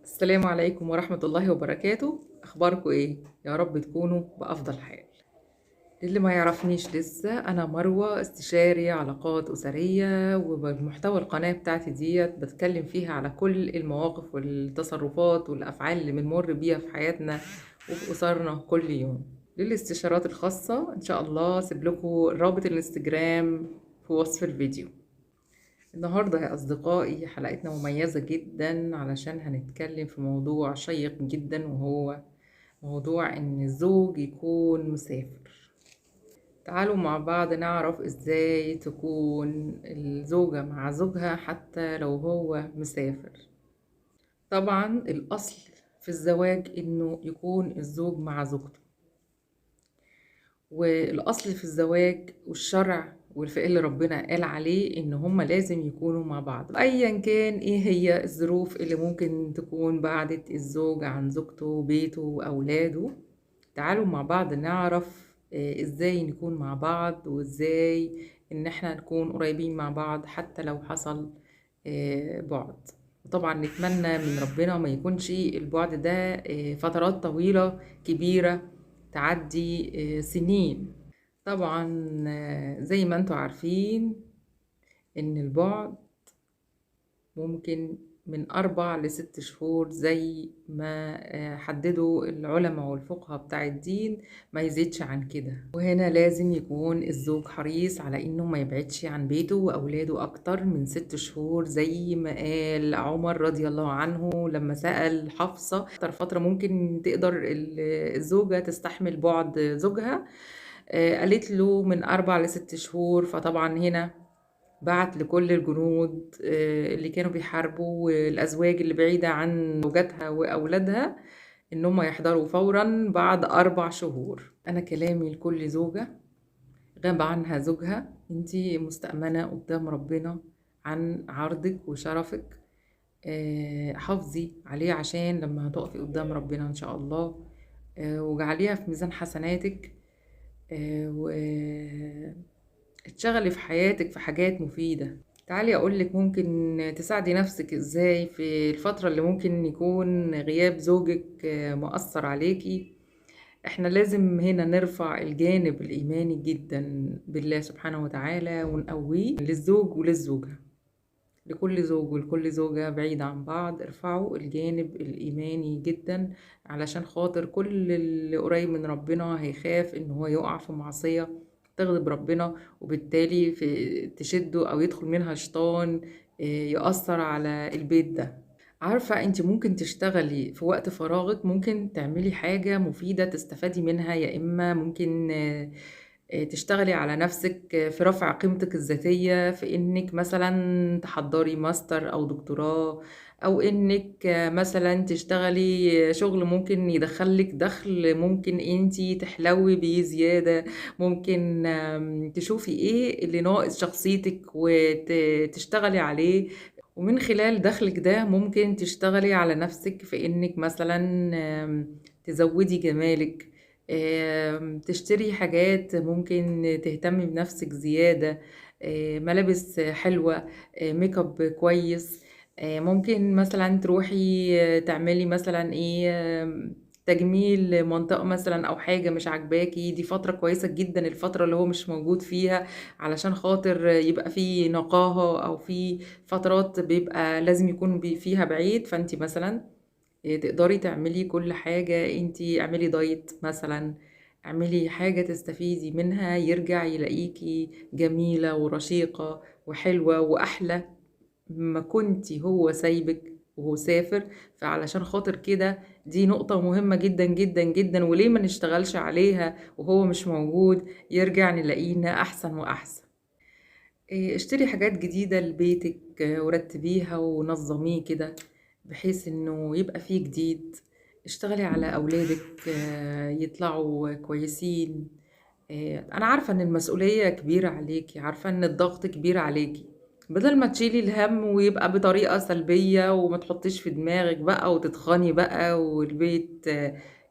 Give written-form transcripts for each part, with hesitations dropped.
السلام عليكم ورحمة الله وبركاته. أخباركم إيه؟ يا رب تكونوا بأفضل حال. للي ما يعرفنيش لسه، أنا مروة، استشاري علاقات أسرية، وبمحتوى القناة بتاعتي ديت بتكلم فيها على كل المواقف والتصرفات والأفعال اللي بنمر بيها في حياتنا وفي أسرنا كل يوم. للاستشارات الخاصة إن شاء الله سيب لكم رابط الانستجرام في وصف الفيديو. النهاردة يا أصدقائي حلقتنا مميزة جدا علشان هنتكلم في موضوع شيق جدا، وهو موضوع إن الزوج يكون مسافر. تعالوا مع بعض نعرف إزاي تكون الزوجة مع زوجها حتى لو هو مسافر. طبعا الأصل في الزواج إنه يكون الزوج مع زوجته، والأصل في الزواج والشرع والفقه اللي ربنا قال عليه إن هما لازم يكونوا مع بعض، أيا كان إيه هي الظروف اللي ممكن تكون بعدت الزوج عن زوجته بيته وأولاده. تعالوا مع بعض نعرف إزاي نكون مع بعض، وإزاي إن إحنا نكون قريبين مع بعض حتى لو حصل بعد. وطبعا نتمنى من ربنا ما يكونش البعد ده فترات طويلة كبيرة تعدي سنين. طبعا زي ما انتوا عارفين ان البعد ممكن من 4 ل6 شهور زي ما حددوا العلماء والفقهاء بتاع الدين، ما يزيدش عن كده. وهنا لازم يكون الزوج حريص على انه ما يبعدش عن بيته واولاده اكتر من 6 شهور، زي ما قال عمر رضي الله عنه لما سأل حفصة اكتر فترة ممكن تقدر الزوجة تستحمل بعد زوجها. قالت له من 4 ل6 شهور. فطبعا هنا بعت لكل الجنود اللي كانوا بيحاربوا والأزواج اللي بعيدة عن زوجاتها وأولادها إن هم يحضروا فورا بعد 4 شهور. أنا كلامي لكل زوجة غاب عنها زوجها، انتي مستأمنة قدام ربنا عن عرضك وشرفك. حافظي عليه عشان لما هتقفي قدام ربنا إن شاء الله، وجعليها في ميزان حسناتك، اتشغلي في حياتك في حاجات مفيدة. تعالي أقولك ممكن تساعدي نفسك إزاي في الفترة اللي ممكن يكون غياب زوجك مؤثر عليكي. احنا لازم هنا نرفع الجانب الإيماني جدا بالله سبحانه وتعالى ونقويه للزوج وللزوجة، لكل زوج ولكل زوجة بعيد عن بعض. ارفعوا الجانب الإيماني جدا علشان خاطر كل اللي قريب من ربنا هيخاف إن هو يقع في معصية تغضب ربنا، وبالتالي تشده أو يدخل منها شيطان يؤثر على البيت ده. عارفة انت ممكن تشتغلي في وقت فراغك، ممكن تعملي حاجة مفيدة تستفادي منها، يا إما ممكن تشتغلي على نفسك في رفع قيمتك الذاتية، في انك مثلا تحضري ماستر او دكتوراه، او انك مثلا تشتغلي شغل ممكن يدخلك دخل ممكن انتي تحلوي بيه زيادة. ممكن تشوفي ايه اللي ناقص شخصيتك وتشتغلي عليه، ومن خلال دخلك ده ممكن تشتغلي على نفسك في انك مثلا تزودي جمالك، تشتري حاجات ممكن تهتمي بنفسك زيادة، ملابس حلوة، ميك اب كويس. ممكن مثلا تروحي تعملي مثلا ايه تجميل منطقة مثلا او حاجة مش عاجباكي. دي فترة كويسة جدا الفترة اللي هو مش موجود فيها، علشان خاطر يبقى في نقاهة، او في فترات بيبقى لازم يكون فيها بعيد. فانتي مثلا تقدري تعملي كل حاجة، انتي اعملي دايت مثلا، اعملي حاجة تستفيدي منها يرجع يلاقيكي جميلة ورشيقة وحلوة وأحلى ما كنتي هو سايبك وهو سافر. فعلشان خاطر كده دي نقطة مهمة جدا جدا جدا، وليه ما نشتغلش عليها وهو مش موجود يرجع نلاقينا أحسن وأحسن. اشتري حاجات جديدة لبيتك، ورتبيها ونظميه كده بحيث انه يبقى فيه جديد. اشتغلي على اولادك يطلعوا كويسين. انا عارفة ان المسؤولية كبيرة عليكي، عارفة ان الضغط كبير عليكي. بدل ما تشيلي الهم ويبقى بطريقة سلبية وما تحطيش في دماغك بقى وتتخني بقى، والبيت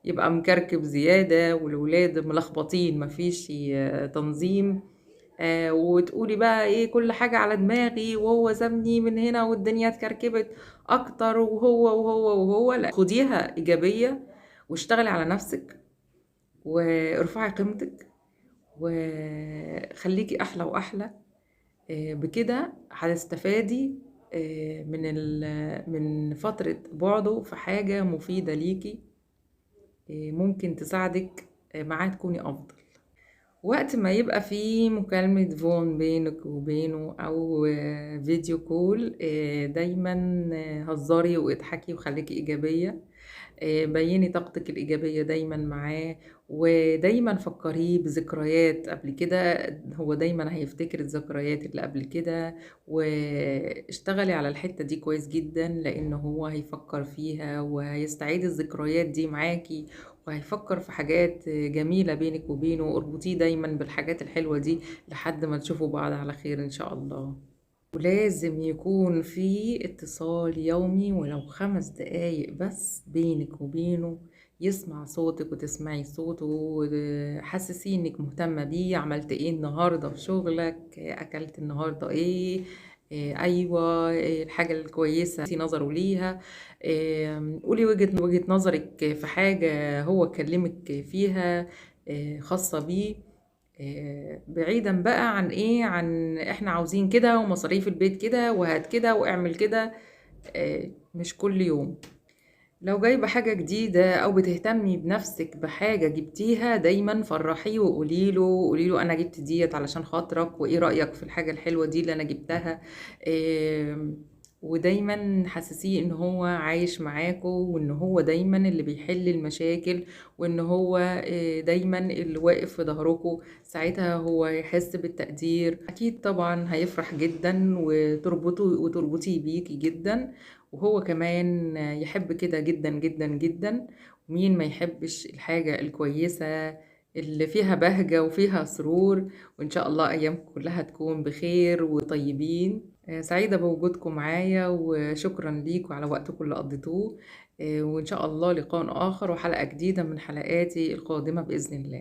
يبقى مكركب زيادة والولاد ملخبطين مفيش تنظيم. وتقولي بقى ايه كل حاجة على دماغي، وهو سابني من هنا والدنيا اتكركبت اكتر، وهو لا، خديها ايجابية واشتغلي على نفسك وارفعي قيمتك وخليكي احلى واحلى. بكده هتستفادي من فترة بعده في حاجة مفيدة ليكي، ممكن تساعدك معاه تكوني أفضل. وقت ما يبقى في مكالمة فون بينك وبينه أو فيديو كول، دايما هزاري واضحكي وخليكي إيجابية. بيني طاقتك الإيجابية دايما معاه، ودايما فكريه بذكريات قبل كده، هو دايما هيفتكر الذكريات اللي قبل كده. واشتغلي على الحتة دي كويس جدا، لأنه هو هيفكر فيها وهيستعيد الذكريات دي معاكي، وهيفكر في حاجات جميلة بينك وبينه. اربطيه دايما بالحاجات الحلوة دي لحد ما تشوفوا بعض على خير إن شاء الله. ولازم يكون في اتصال يومي ولو 5 دقايق بس بينك وبينه، يسمع صوتك وتسمعي صوته، وحسسيه انك مهتمة بيه. عملت ايه النهاردة في شغلك؟ اكلت النهاردة ايه؟ ايوه، الحاجة الكويسة في نظره ليها. قولي وجهة نظرك في حاجة هو كلمك فيها خاصة بيه. بعيدا بقى عن ايه، عن احنا عاوزين كده ومصاريف البيت كده وهات كده واعمل كده. مش كل يوم. لو جايبة حاجة جديدة او بتهتمي بنفسك بحاجة جبتيها، دايما فرحيه وقوليله انا جبت ديت علشان خاطرك، وايه رأيك في الحاجة الحلوة دي اللي انا جبتها. ودايما حسسيه ان هو عايش معاكو، وان هو دايما اللي بيحل المشاكل، وان هو دايما اللي واقف في ظهركو. ساعتها هو يحس بالتقدير، اكيد طبعا هيفرح جدا وتربطي بيكي جدا. وهو كمان يحب كده جدا جدا جدا. ومين ما يحبش الحاجة الكويسة اللي فيها بهجة وفيها سرور؟ وإن شاء الله أيامكم كلها تكون بخير وطيبين. سعيدة بوجودكم معايا، وشكرا ليكم على وقتكم اللي قضيتوه. وإن شاء الله لقاء آخر وحلقة جديدة من حلقاتي القادمة بإذن الله.